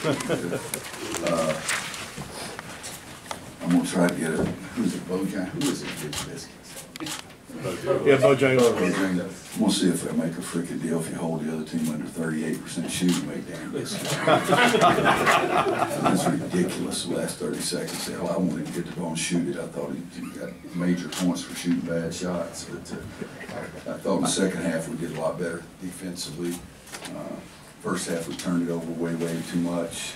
I'm going to try to get it. Who's it, Bojangles? Who is it? Biscuits. Yeah, Bojangles. I'm going to see if they make a freaking deal if you hold the other team under 38% shooting rate down. That's ridiculous. The last 30 seconds. Say, well, I wanted to get the ball and shoot it. I thought he got major points for shooting bad shots. But I thought in the second half we did a lot better defensively. First half we turned it over way too much.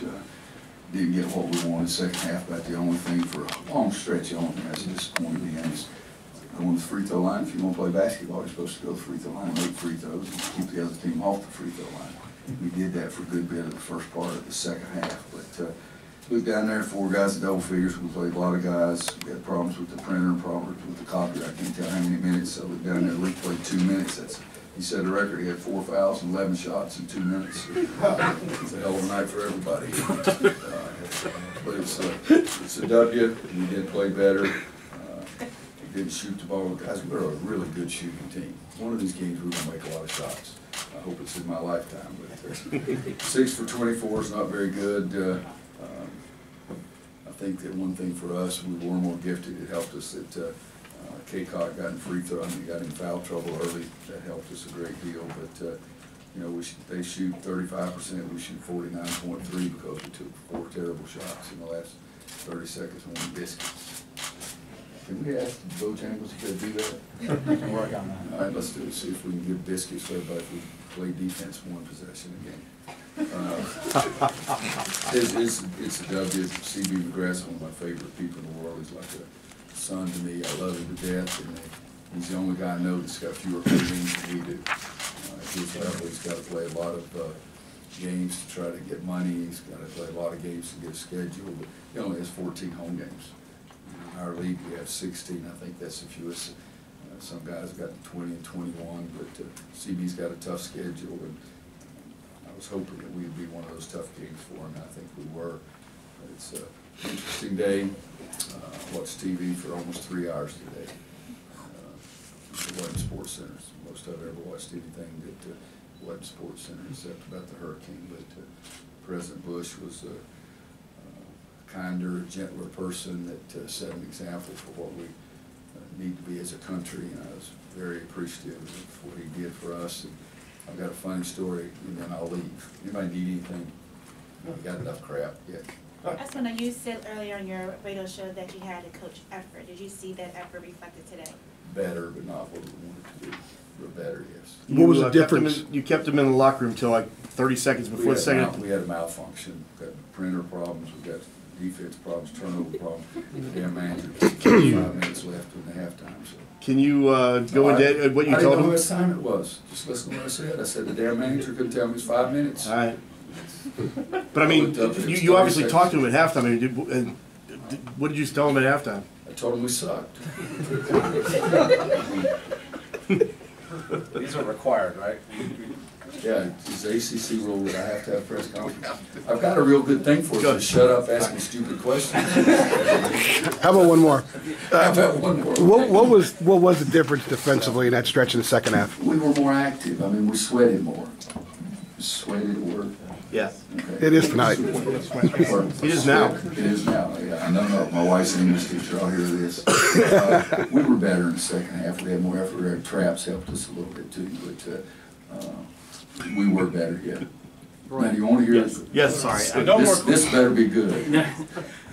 Didn't get what we wanted. Second half, about the only thing for a long stretch, the only thing that's disappointing me is going to the free throw line. If you want to play basketball, you're supposed to go to the free throw line, make free throws, and keep the other team off the free throw line. We did that for a good bit of the first part of the second half. But look down there, 4 guys at double figures. We played a lot of guys. We had problems with the printer and problems with the copier. I can't tell how many minutes. So look down there, Luke played 2 minutes. He set a record. He had 4 fouls and 11 shots in 2 minutes. It's a hell of a night for everybody. But it's a W. We did play better. We didn't shoot the ball. Guys, we're a really good shooting team. One of these games we're going to make a lot of shots. I hope it's in my lifetime. But 6 for 24 is not very good. I think that one thing for us, we were more gifted. It helped us that K-Cott got in free throw. I mean, he got in foul trouble early. That helped us a great deal. But you know, they shoot 35%. We shoot 49.3 because we took 4 terrible shots in the last 30 seconds when we biscuits. Can we ask Bojangles if they do that? Work on that. All right, let's do it. See if we can give biscuits for everybody if we play defense 1 possession again. It's a W. CB McGrath's one of my favorite people in the world. He's like a son to me. I love him to death, and he's the only guy I know that's got fewer games than we do. At his level, he's got to play a lot of games to try to get money. He's got to play a lot of games to get a schedule, but he only has 14 home games. In our league, we have 16. I think that's the fewest. Some guys have got 20 and 21, but CB's got a tough schedule, and I was hoping that we'd be one of those tough games for him. I think we were. But it's an interesting day. I watched TV for almost 3 hours today. It wasn't Sports Center. Most I've ever watched anything that wasn't Sports Center, except about the hurricane. But President Bush was a kinder, gentler person that set an example for what we need to be as a country, and I was very appreciative of what he did for us. And I've got a funny story, and then I'll leave. Anybody need anything? We got enough crap yet. I just want to, you said earlier on your radio show that you had a coach effort. Did you see that effort reflected today? Better, but not what we wanted to do. We're better, yes. What was the difference? You kept him in the locker room till like 30 seconds before the second. We had a malfunction. We got printer problems. We got defense problems, turnover problems. The damn manager took 5 minutes left in the halftime. So. Can you go into what you told him? I didn't know how much time it was. Just listen to what I said. I said the damn manager couldn't tell me it was 5 minutes. All right. But I mean, you obviously talked to him at halftime. I mean, what did you tell him at halftime? I told him we sucked. These are required, right? Yeah, it's the ACC rule that I have to have press conference. I've got a real good thing for you. Just shut up asking stupid questions. How about one more? How about one more? What was the difference defensively in that stretch in the second half? We were more active. I mean, we sweated more. Sweated word. Yeah. Okay. It is tonight. It is now. It is now. Yeah, I know. My wife's an English teacher. I'll hear this. We were better in the second half. We had more effort. Our traps helped us a little bit too, but we were better. Yeah. Now, do you want to hear this? Yes. Sorry. This better be good.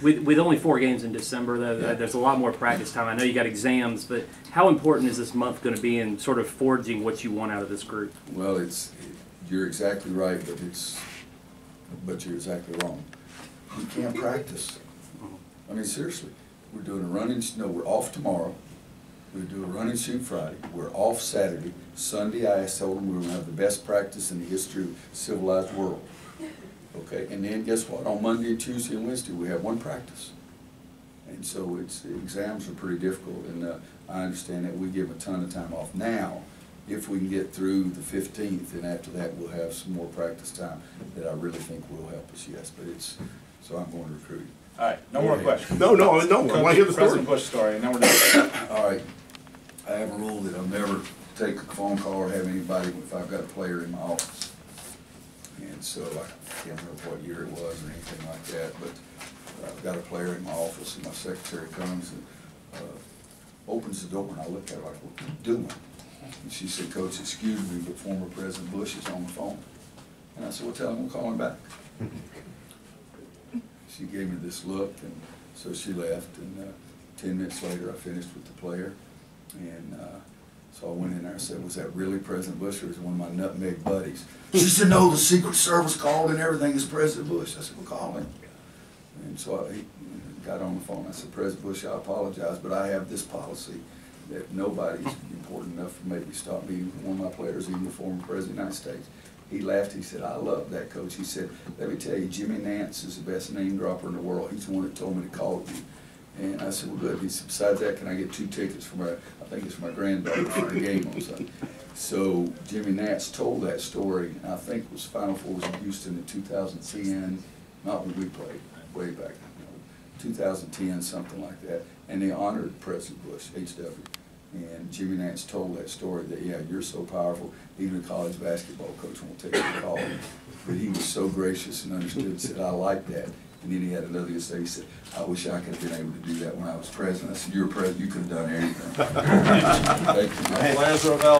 With only 4 games in December, though, there's a lot more practice time. I know you got exams, but how important is this month going to be in sort of forging what you want out of this group? Well, you're exactly right, but you're exactly wrong. You can't practice. I mean, seriously, we're doing a run and no, we're off tomorrow. We do a run and shoot Friday. We're off Saturday. Sunday, I told them we were going to have the best practice in the history of the civilized world. Okay, and then guess what? On Monday, Tuesday, and Wednesday, we have 1 practice. And so the exams are pretty difficult, and I understand that we give them a ton of time off now. If we can get through the 15th, and after that we'll have some more practice time that I really think will help us, yes. But so I'm going to recruit you. All right, no more questions. No. I want to hear the story. President Bush story, and then we're done. All right. I have a rule that I'll never take a phone call or have anybody if I've got a player in my office. And so can't remember what year it was or anything like that, but I've got a player in my office, and my secretary comes and opens the door, and I look at her like, what are you doing? And she said, Coach, excuse me, but former President Bush is on the phone. And I said, well, tell him we'll call him back. She gave me this look, and so she left, and 10 minutes later I finished with the player, and so I went in there and said, was that really President Bush, or was it one of my nutmeg buddies? She said, no, the Secret Service called and everything is President Bush. I said, well, call him. And so he got on the phone. I said, President Bush, I apologize, but I have this policy that nobody's important enough for me to stop being one of my players, even the former President of the United States. He laughed. He said, I love that, Coach. He said, let me tell you, Jimmy Nance is the best name dropper in the world. He's the one that told me to call you. And I said, well, good. He said, besides that, can I get 2 tickets for my, I think it's my granddaughter for a game on Sunday. So Jimmy Nance told that story, and I think it was Final Fours in Houston in 2010, not when we played, way back, 2010, something like that. And they honored President Bush, HW. And Jimmy Nance told that story that, yeah, you're so powerful, even a college basketball coach won't take your call. But he was so gracious and understood and said, I like that. And then he had another to say, he said, I wish I could have been able to do that when I was president. I said, you're president, you could have done anything. Thank you. Players are available.